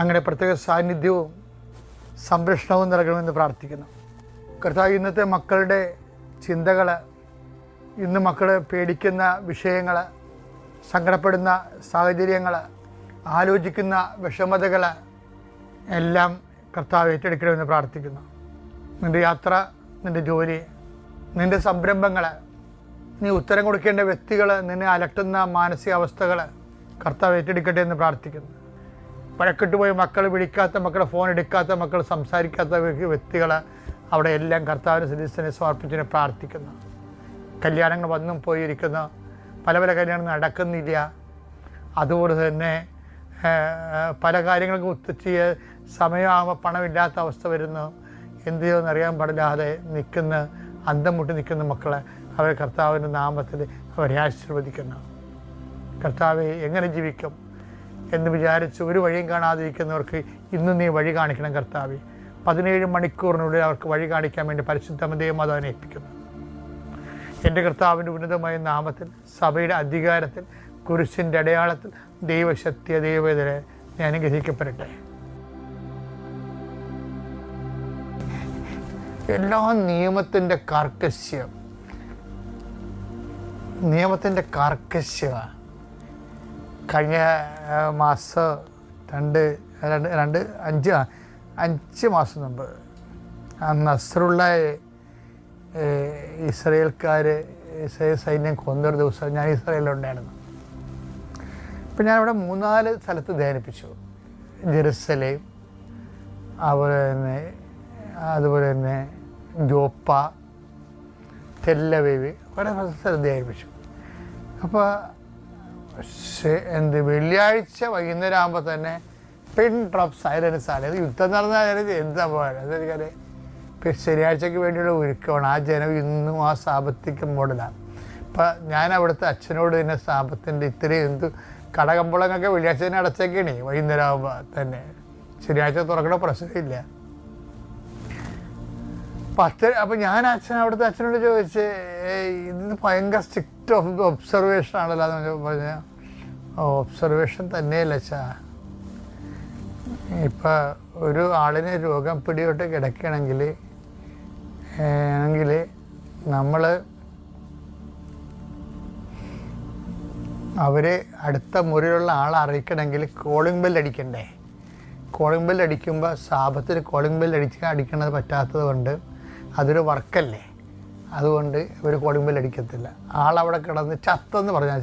അങ്ങനെ പ്രത്യേക സാന്നിധ്യവും സംരക്ഷണവും നൽകണമെന്ന് പ്രാർത്ഥിക്കുന്നു. കർത്താവ്, ഇന്നത്തെ മക്കളുടെ ചിന്തകൾ, ഇന്ന് മക്കൾ പേടിക്കുന്ന വിഷയങ്ങൾ, സങ്കടപ്പെടുന്ന സാഹചര്യങ്ങൾ, ആലോചിക്കുന്ന വിഷമതകൾ എല്ലാം കർത്താവ് ഏറ്റെടുക്കണമെന്ന് പ്രാർത്ഥിക്കുന്നു. നിൻ്റെ യാത്ര, നിൻ്റെ ജോലി, നിൻ്റെ സംരംഭങ്ങൾ, നീ ഉത്തരം കൊടുക്കേണ്ട വ്യക്തികൾ, നിന്നെ അലട്ടുന്ന മാനസികാവസ്ഥകൾ കർത്താവ് ഏറ്റെടുക്കട്ടെ എന്ന് പ്രാർത്ഥിക്കുന്നു. വഴക്കിട്ടുപോയി മക്കൾ വിളിക്കാത്ത മക്കൾ, ഫോൺ എടുക്കാത്ത മക്കൾ, സംസാരിക്കാത്ത വ്യക്തികൾ, അവിടെ എല്ലാം കർത്താവിന് സിദ്ധീസ്ഥനെ സമർപ്പിച്ചതിനെ പ്രാർത്ഥിക്കുന്നു. കല്യാണങ്ങൾ വന്നും പോയിരിക്കുന്നു, പല പല കല്യാണം നടക്കുന്നില്ല. അതുപോലെ തന്നെ പല കാര്യങ്ങൾക്കും ഒത്തുചെയ്യ സമയമാകുമ്പോൾ പണമില്ലാത്ത അവസ്ഥ വരുന്നു. എന്ത് ചെയ്യുമെന്ന് അറിയാൻ പാടില്ലാതെ നിൽക്കുന്ന, അന്തം മുട്ടി നിൽക്കുന്ന മക്കളെ അവരെ കർത്താവിൻ്റെ നാമത്തിൽ അവരെ ആശീർവദിക്കുന്നു. കർത്താവെ, എങ്ങനെ ജീവിക്കും എന്ന് വിചാരിച്ച് ഒരു വഴിയും കാണാതിരിക്കുന്നവർക്ക് ഇന്ന് നീ വഴി കാണിക്കണം കർത്താവെ. 17 മണിക്കൂറിനുള്ളിൽ അവർക്ക് വഴി കാണിക്കാൻ വേണ്ടി പരിശുദ്ധമതയും അത് ഏൽപ്പിക്കുന്നു. എൻ്റെ കർത്താവിൻ്റെ ഉന്നതമായ നാമത്തിൽ, സഭയുടെ അധികാരത്തിൽ, കുരിശിൻ്റെ അടയാളത്തിൽ, ദൈവശക്തിയ ദൈവവേദന ഞാൻ അനുഗ്രഹിക്കപ്പെടട്ടെ. എല്ലാ നിയമത്തിൻ്റെ കാർക്കശ്യം കഴിഞ്ഞ മാസം 5 മാസം മുമ്പ് നസ്രുള്ള ഇസ്രയേൽ സൈന്യം കൊന്നൊരു ദിവസം ഞാൻ ഇസ്രയേലിലുണ്ടായിരുന്നു. അപ്പം ഞാനിവിടെ 3-4 സ്ഥലത്ത് ധ്യാനിപ്പിച്ചു. ജെറുസലേം, അതുപോലെ തന്നെ ജോപ്പ, തെല്ലവീവ്, കുറേ സ്ഥലത്ത് ധ്യാനിപ്പിച്ചു. അപ്പോൾ വെള്ളിയാഴ്ച വൈകുന്നേരം ആകുമ്പോൾ തന്നെ പിൻ ഡ്രോപ്പ് സൈലൻസ് ആണ്. അത് യുദ്ധം നടന്നാൽ എന്താ പോയത് അതെനിക്കറിയാം. ഇപ്പം ശനിയാഴ്ചയ്ക്ക് വേണ്ടിയുള്ള ഒരുക്കമാണ്. ആ ജനം ഇന്നും ആ സാമ്പത്തിക മോഡലാണ്. ഇപ്പം ഞാൻ അവിടുത്തെ അച്ഛനോട് തന്നെ സാമ്പത്തിൻ്റെ ഇത്രയും കടകമ്പളങ്ങളൊക്കെ വെള്ളിയാഴ്ച തന്നെ അടച്ചേക്കണേ വൈകുന്നേരം ആകുമ്പോൾ തന്നെ. ശനിയാഴ്ച തുറക്കണ പ്രശ്നമില്ല. അപ്പം ഞാൻ അവിടുത്തെ അച്ഛനോട് ചോദിച്ച്, ഇത് ഭയങ്കര സ്ട്രിക്റ്റ് ഒബ്സർവേഷൻ ആണല്ലോ എന്ന് പറഞ്ഞാൽ, ഒബ്സർവേഷൻ തന്നെയല്ല അച്ഛാ. ഇപ്പം ഒരു ആളിന് രോഗം പിടിപെട്ട് കിടക്കുകയാണെങ്കിൽ നമ്മൾ അവരെ അടുത്ത മുറിയിലുള്ള ആളെ അറിയിക്കണമെങ്കിൽ കോളിംഗ് ബെൽ അടിക്കണ്ടേ? കോളിംഗ് ബെൽ അടിക്കുമ്പോൾ സാപത്തിന് കോളിംഗ് ബെൽ അടിക്കണത് പറ്റാത്തത് കൊണ്ട് അതൊരു വർക്കല്ലേ, അതുകൊണ്ട് ഇവർ കോളിംഗ് ബെൽ അടിക്കത്തില്ല. ആളവിടെ കിടന്ന് ചത്തെന്ന് പറഞ്ഞാൽ